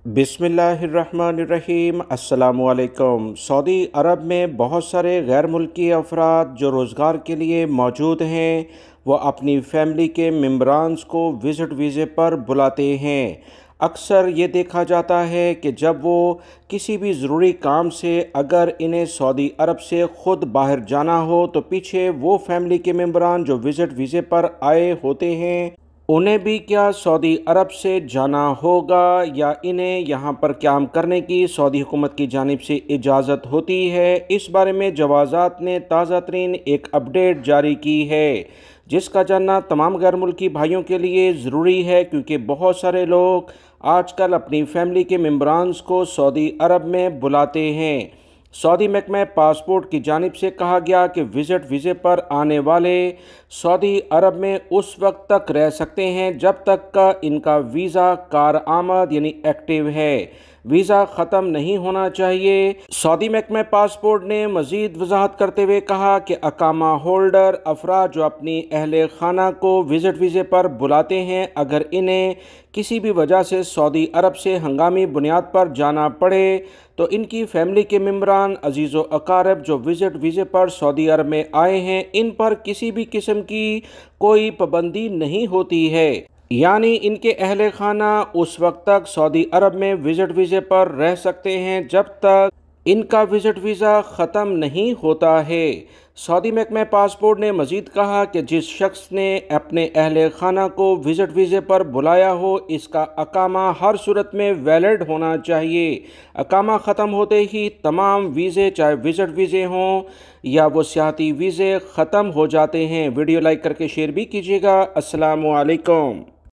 बिस्मिल्लाहिर्रहमानिर्रहीम। अस्सलामुअलैकुम। सऊदी अरब में बहुत सारे गैर मुल्की अफराद जो रोज़गार के लिए मौजूद हैं वो अपनी फैमिली के मेम्बरान्स को विज़िट वीज़े पर बुलाते हैं। अक्सर ये देखा जाता है कि जब वो किसी भी ज़रूरी काम से अगर इन्हें सऊदी अरब से ख़ुद बाहर जाना हो तो पीछे वो फैमिली के मेम्बरान जो विज़िट वीज़े पर आए होते हैं उन्हें भी क्या सऊदी अरब से जाना होगा या इन्हें यहाँ पर क़याम करने की सऊदी हुकूमत की जानिब से इजाज़त होती है। इस बारे में जवाज़ात ने ताज़ा तरीन एक अपडेट जारी की है जिसका जानना तमाम गैर मुल्की भाइयों के लिए ज़रूरी है, क्योंकि बहुत सारे लोग आजकल अपनी फैमिली के मेम्बरान्स को सऊदी अरब में बुलाते हैं। सऊदी महकमा पासपोर्ट की जानिब से कहा गया कि विज़िट वीज़े पर आने वाले सऊदी अरब में उस वक्त तक रह सकते हैं जब तक का इनका वीज़ा कारआमद यानी एक्टिव है। वीज़ा ख़त्म नहीं होना चाहिए। सऊदी महकमा पासपोर्ट ने मज़ीद वजाहत करते हुए कहा कि अकामा होल्डर अफराद जो अपनी अहले खाना को विज़िट वीज़े पर बुलाते हैं, अगर इन्हें किसी भी वजह से सऊदी अरब से हंगामी बुनियाद पर जाना पड़े तो इनकी फैमिली के मेम्बरान अजीज़ व अकारब जो विज़िट वीज़े पर सऊदी अरब में आए हैं इन पर किसी भी किस्म की कोई पाबंदी नहीं होती है। यानी इनके अहले खाना उस वक्त तक सऊदी अरब में विज़िट वीज़े पर रह सकते हैं जब तक इनका विज़िट वीज़ा ख़त्म नहीं होता है। सऊदी महकमा पासपोर्ट ने मज़ीद कहा कि जिस शख्स ने अपने अहले खाना को विज़िट वीज़े पर बुलाया हो इसका अकामा हर सूरत में वैलिड होना चाहिए। अकामा ख़त्म होते ही तमाम वीज़े चाहे विज़िट वीज़े हों या वो सियाहती वीज़े ख़त्म हो जाते हैं। वीडियो लाइक करके शेयर भी कीजिएगा। अस्सलामु अलैकुम।